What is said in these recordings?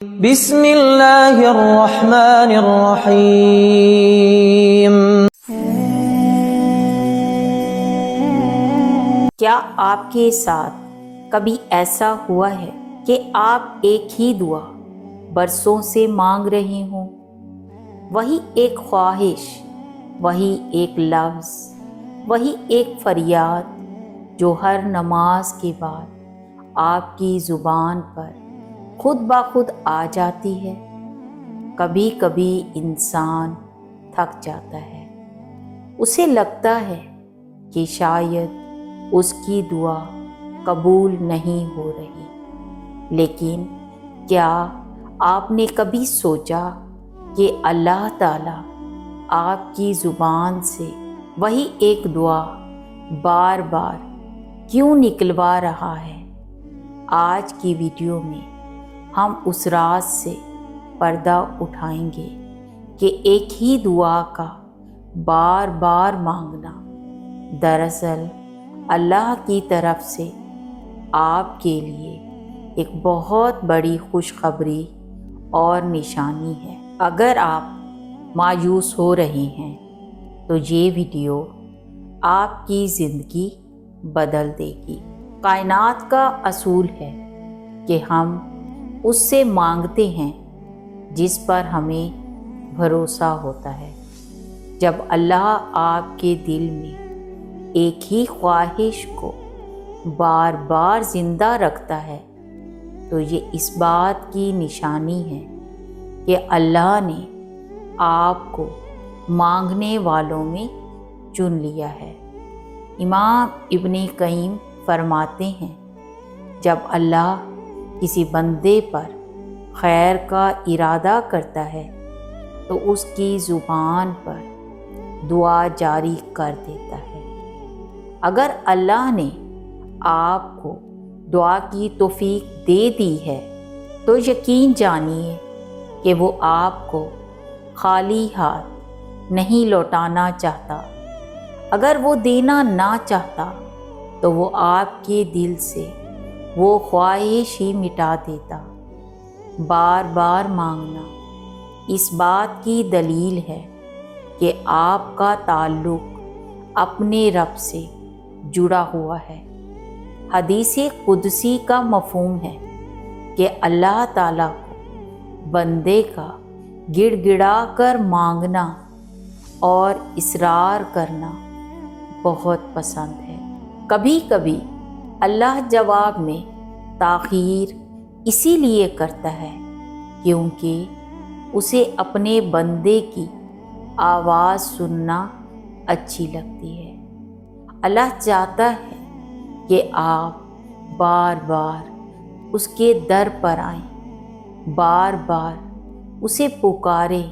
بسم اللہ الرحمن الرحیم۔ کیا آپ کے ساتھ کبھی ایسا ہوا ہے کہ آپ ایک ہی دعا برسوں سے مانگ رہے ہوں؟ وہی ایک خواہش، وہی ایک لفظ، وہی ایک فریاد جو ہر نماز کے بعد آپ کی زبان پر خود بخود آ جاتی ہے۔ کبھی کبھی انسان تھک جاتا ہے، اسے لگتا ہے کہ شاید اس کی دعا قبول نہیں ہو رہی، لیکن کیا آپ نے کبھی سوچا کہ اللہ تعالیٰ آپ کی زبان سے وہی ایک دعا بار بار کیوں نکلوا رہا ہے؟ آج کی ویڈیو میں ہم اس راز سے پردہ اٹھائیں گے کہ ایک ہی دعا کا بار بار مانگنا دراصل اللہ کی طرف سے آپ کے لیے ایک بہت بڑی خوشخبری اور نشانی ہے۔ اگر آپ مایوس ہو رہے ہیں تو یہ ویڈیو آپ کی زندگی بدل دے گی۔ کائنات کا اصول ہے کہ ہم اس سے مانگتے ہیں جس پر ہمیں بھروسہ ہوتا ہے۔ جب اللہ آپ کے دل میں ایک ہی خواہش کو بار بار زندہ رکھتا ہے تو یہ اس بات کی نشانی ہے کہ اللہ نے آپ کو مانگنے والوں میں چن لیا ہے۔ امام ابن قیم فرماتے ہیں، جب اللہ کسی بندے پر خیر کا ارادہ کرتا ہے تو اس کی زبان پر دعا جاری کر دیتا ہے۔ اگر اللہ نے آپ کو دعا کی توفیق دے دی ہے تو یقین جانیے کہ وہ آپ کو خالی ہاتھ نہیں لوٹانا چاہتا۔ اگر وہ دینا نہ چاہتا تو وہ آپ کے دل سے وہ خواہش ہی مٹا دیتا۔ بار بار مانگنا اس بات کی دلیل ہے کہ آپ کا تعلق اپنے رب سے جڑا ہوا ہے۔ حدیث قدسی کا مفہوم ہے کہ اللہ تعالیٰ کو بندے کا گڑ گڑا کر مانگنا اور اصرار کرنا بہت پسند ہے۔ کبھی کبھی اللہ جواب میں تاخیر اسی لیے کرتا ہے کیونکہ اسے اپنے بندے کی آواز سننا اچھی لگتی ہے۔ اللہ چاہتا ہے کہ آپ بار بار اس کے در پر آئیں، بار بار اسے پکاریں۔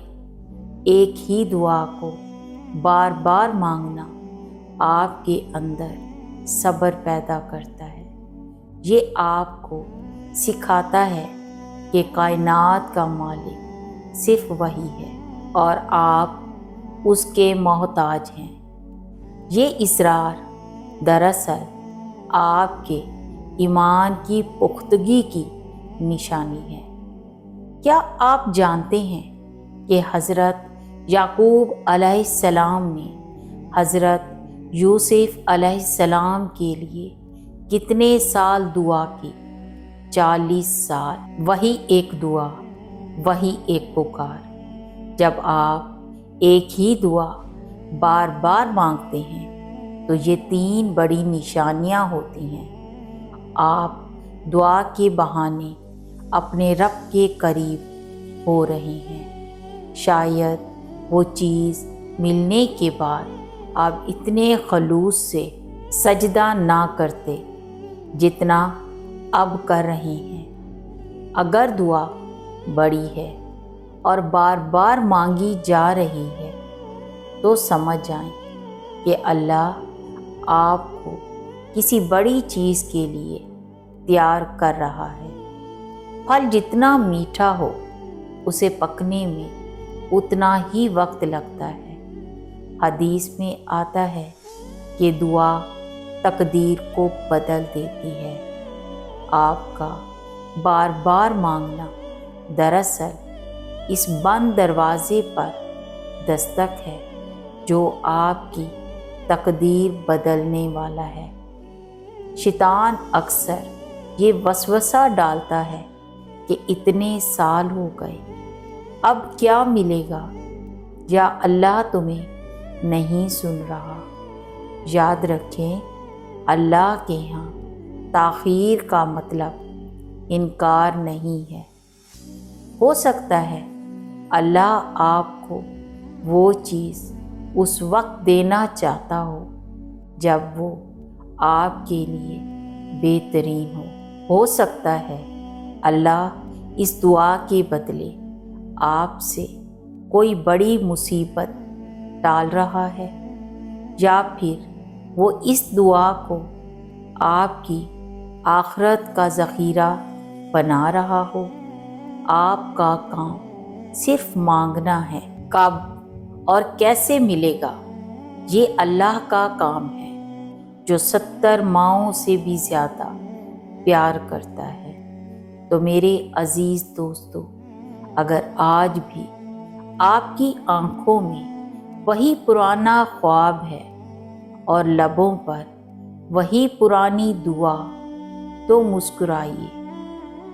ایک ہی دعا کو بار بار مانگنا آپ کے اندر صبر پیدا کرتا ہے۔ یہ آپ کو سکھاتا ہے کہ کائنات کا مالک صرف وہی ہے اور آپ اس کے محتاج ہیں۔ یہ اصرار دراصل آپ کے ایمان کی پختگی کی نشانی ہے۔ کیا آپ جانتے ہیں کہ حضرت یعقوب علیہ السلام نے حضرت یوسف علیہ السلام کے لیے کتنے سال دعا کی؟ 40 سال۔ وہی ایک دعا، وہی ایک پکار۔ جب آپ ایک ہی دعا بار بار مانگتے ہیں تو یہ 3 بڑی نشانیاں ہوتی ہیں۔ آپ دعا کے بہانے اپنے رب کے قریب ہو رہے ہیں۔ شاید وہ چیز ملنے کے بعد آپ اتنے خلوص سے سجدہ نہ کرتے جتنا اب کر رہے ہیں۔ اگر دعا بڑی ہے اور بار بار مانگی جا رہی ہے تو سمجھ جائیں کہ اللہ آپ کو کسی بڑی چیز کے لیے تیار کر رہا ہے۔ پھل جتنا میٹھا ہو اسے پکنے میں اتنا ہی وقت لگتا ہے۔ حدیث میں آتا ہے کہ دعا تقدیر کو بدل دیتی ہے۔ آپ کا بار بار مانگنا دراصل اس بند دروازے پر دستک ہے جو آپ کی تقدیر بدلنے والا ہے۔ شیطان اکثر یہ وسوسہ ڈالتا ہے کہ اتنے سال ہو گئے، اب کیا ملے گا، یا اللہ تمہیں نہیں سن رہا۔ یاد رکھیں، اللہ کے ہاں تاخیر کا مطلب انکار نہیں ہے۔ ہو سکتا ہے اللہ آپ کو وہ چیز اس وقت دینا چاہتا ہو جب وہ آپ کے لیے بہترین ہو سکتا ہے اللہ اس دعا کے بدلے آپ سے کوئی بڑی مصیبت ٹال رہا ہے، یا پھر وہ اس دعا کو آپ کی آخرت کا ذخیرہ بنا رہا ہو۔ آپ کا کام صرف مانگنا ہے، کب اور کیسے ملے گا یہ اللہ کا کام ہے جو 70 ماؤں سے بھی زیادہ پیار کرتا ہے۔ تو میرے عزیز دوستو، اگر آج بھی آپ کی آنکھوں میں وہی پرانا خواب ہے اور لبوں پر وہی پرانی دعا، تو مسکرائیے۔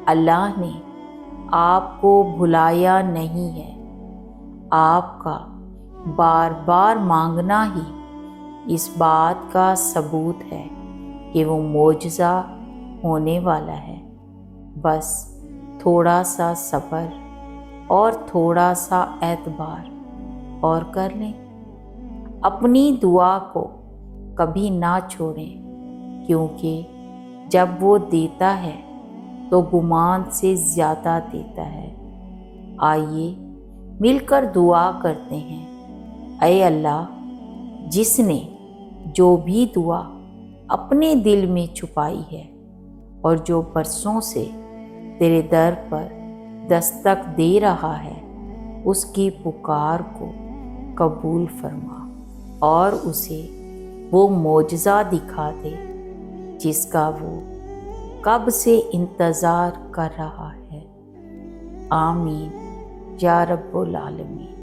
اللہ نے آپ کو بھلایا نہیں ہے، آپ کا بار بار مانگنا ہی اس بات کا ثبوت ہے کہ وہ معجزہ ہونے والا ہے۔ بس تھوڑا سا صبر اور تھوڑا سا اعتبار اور کر لیں۔ اپنی دعا کو کبھی نہ چھوڑیں، کیونکہ جب وہ دیتا ہے تو گمان سے زیادہ دیتا ہے۔ آئیے مل کر دعا کرتے ہیں۔ اے اللہ، جس نے جو بھی دعا اپنے دل میں چھپائی ہے اور جو برسوں سے تیرے در پر دستک دے رہا ہے، اس کی پکار کو قبول فرما اور اسے وہ معجزہ دکھا دے جس کا وہ کب سے انتظار کر رہا ہے۔ آمین یا رب العالمین۔